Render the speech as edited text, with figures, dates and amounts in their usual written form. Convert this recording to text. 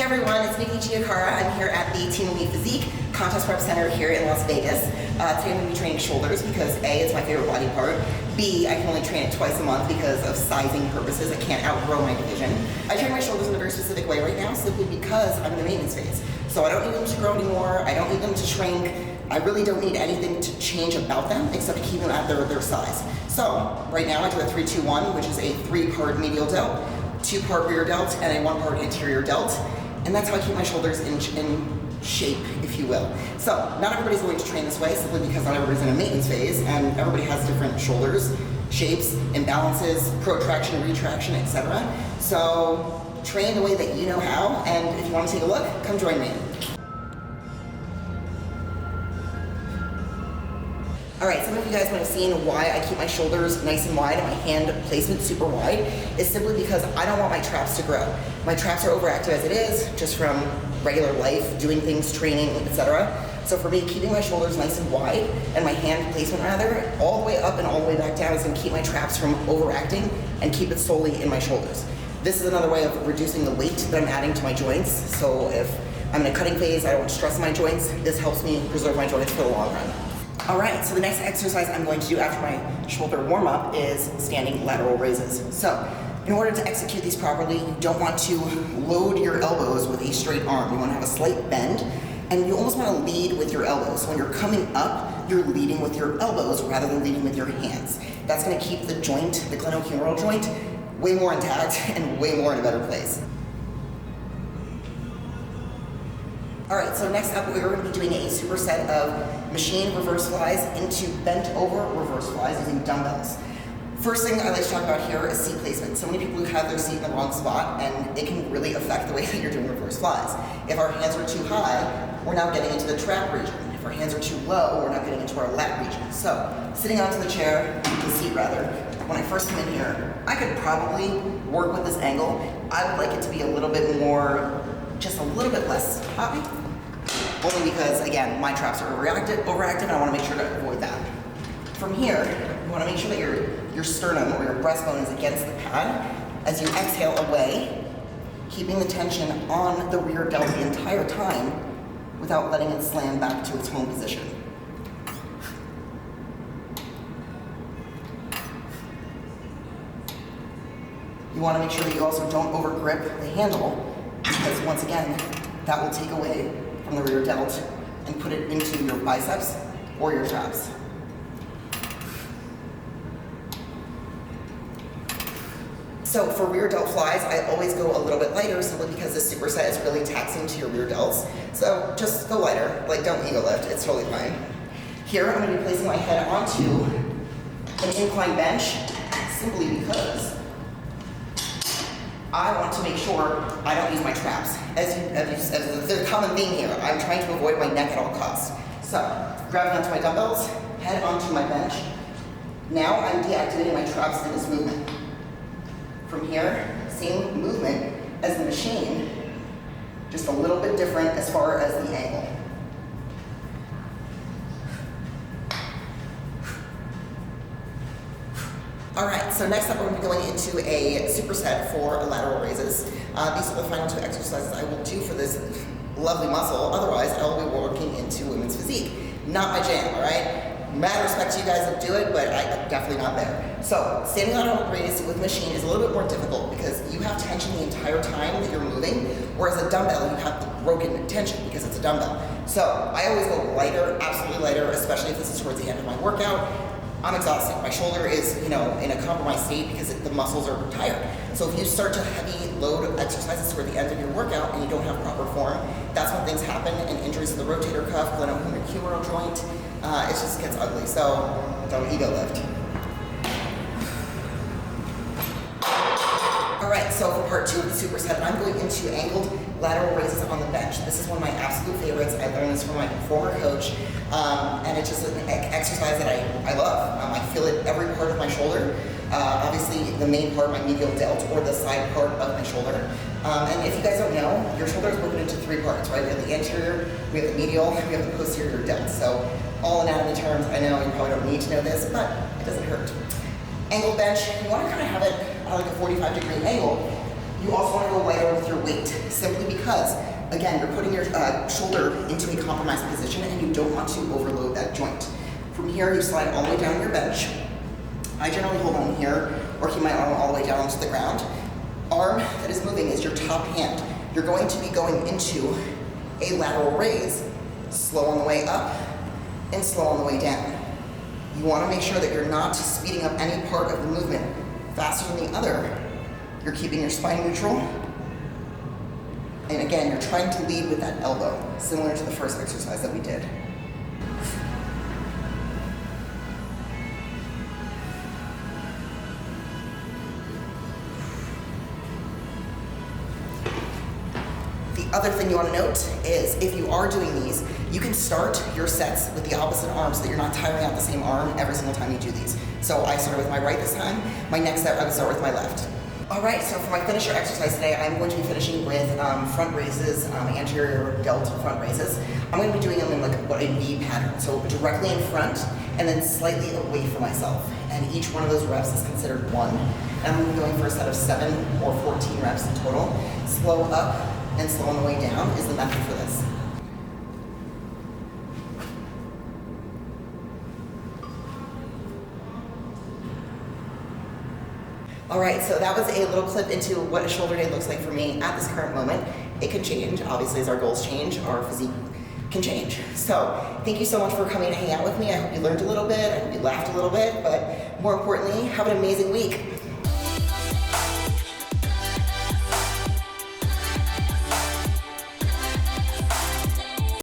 Hey everyone, it's Nikki Giacara. I'm here at the Team Elite Physique Contest Prep Center here in Las Vegas. Today I'm going to be training shoulders because A, it's my favorite body part. B, I can only train it twice a month because of sizing purposes. I can't outgrow my division. I train my shoulders in a very specific way right now simply because I'm in the maintenance phase. So I don't need them to grow anymore. I don't need them to shrink. I really don't need anything to change about them except to keep them at their size. So right now I do a 3-2-1, which is a 3-part medial delt, 2-part rear delt, and a 1-part anterior delt. And that's how I keep my shoulders in shape, if you will. So not everybody's going to train this way simply because not everybody's in a maintenance phase and everybody has different shoulders, shapes, imbalances, protraction, retraction, etc. So train the way that you know how, and if you want to take a look, come join me. Alright, some of you guys might have seen why I keep my shoulders nice and wide and my hand placement super wide is simply because I don't want my traps to grow. My traps are overactive as it is, just from regular life, doing things, training, etc. So for me, keeping my shoulders nice and wide, and my hand placement rather, all the way up and all the way back down is going to keep my traps from overacting and keep it solely in my shoulders. This is another way of reducing the weight that I'm adding to my joints. So if I'm in a cutting phase, I don't want to stress my joints, this helps me preserve my joints for the long run. Alright, so the next exercise I'm going to do after my shoulder warm-up is standing lateral raises. So, in order to execute these properly, you don't want to load your elbows with a straight arm. You want to have a slight bend, and you almost want to lead with your elbows. So when you're coming up, you're leading with your elbows rather than leading with your hands. That's going to keep the joint, the glenohumeral joint, way more intact and way more in a better place. Alright, so next up we're going to be doing a superset of machine reverse flies into bent over reverse flies using dumbbells. First thing I like to talk about here is seat placement. So many people who have their seat in the wrong spot, and it can really affect the way that you're doing reverse flies. If our hands are too high, we're now getting into the trap region. If our hands are too low, we're now getting into our lat region. So, sitting onto the chair, the seat rather, when I first come in here, I could probably work with this angle. I would like it to be a little bit more, just a little bit less high. Only because, again, my traps are overactive, and I want to make sure to avoid that. From here, you want to make sure that your sternum or your breastbone is against the pad as you exhale away, keeping the tension on the rear delt the entire time without letting it slam back to its home position. You want to make sure that you also don't overgrip the handle because, once again, that will take away from the rear delt and put it into your biceps or your traps. So for rear delt flies, I always go a little bit lighter simply because this superset is really taxing to your rear delts. So just go lighter, like don't ego lift, it's totally fine. Here I'm going to be placing my head onto an incline bench simply because I want to make sure I don't use my traps. As the common theme here, I'm trying to avoid my neck at all costs. So, grabbing onto my dumbbells, head onto my bench. Now I'm deactivating my traps in this movement. From here, same movement as the machine, just a little bit different as far as the angle. Alright, so next up we're going to be going into a superset for lateral raises. These are the final 2 exercises I will do for this lovely muscle, otherwise I will be working into women's physique. Not my jam, alright? Mad respect to you guys that do it, but I'm definitely not there. So, standing lateral raise with machine is a little bit more difficult because you have tension the entire time that you're moving, whereas a dumbbell you have the broken tension because it's a dumbbell. So, I always go lighter, absolutely lighter, especially if this is towards the end of my workout. I'm exhausted. My shoulder is, in a compromised state because the muscles are tired. So if you start to heavy load exercises toward the end of your workout and you don't have proper form, that's when things happen and injuries to the rotator cuff, glenohumeral joint, it just gets ugly. So don't ego lift. Alright, so for part 2 of the superset, I'm going into angled lateral raises on the bench. This is one of my absolute favorites. I learned this from my former coach, and it's just an exercise that I love. I feel it every part of my shoulder. Obviously, the main part, my medial delt, or the side part of my shoulder. And if you guys don't know, your shoulder is broken into 3 parts, right? We have the anterior, we have the medial, we have the posterior delt. So all anatomy terms, I know you probably don't need to know this, but it doesn't hurt. Angled bench, you want to kind of have it at like a 45-degree angle. You also want to go lighter with your weight, simply because, again, you're putting your shoulder into a compromised position and you don't want to overload that joint. From here, you slide all the way down your bench. I generally hold on here or keep my arm all the way down to the ground. Arm that is moving is your top hand. You're going to be going into a lateral raise, slow on the way up and slow on the way down. You want to make sure that you're not speeding up any part of the movement faster than the other. You're keeping your spine neutral. And again, you're trying to lead with that elbow, similar to the first exercise that we did. The other thing you want to note is if you are doing these, you can start your sets with the opposite arm so that you're not tiring out the same arm every single time you do these. So I started with my right this time. My next set, I would start with my left. All right, so for my finisher exercise today, I'm going to be finishing with front raises, anterior delt front raises. I'm going to be doing them in like what a V pattern, so directly in front and then slightly away from myself. And each one of those reps is considered one. And I'm going to be going for a set of 7 or 14 reps in total. Slow up and slow on the way down is the method for this. All right, so that was a little clip into what a shoulder day looks like for me at this current moment. It could change, obviously, as our goals change, our physique can change. So thank you so much for coming to hang out with me. I hope you learned a little bit, I hope you laughed a little bit, but more importantly, have an amazing week.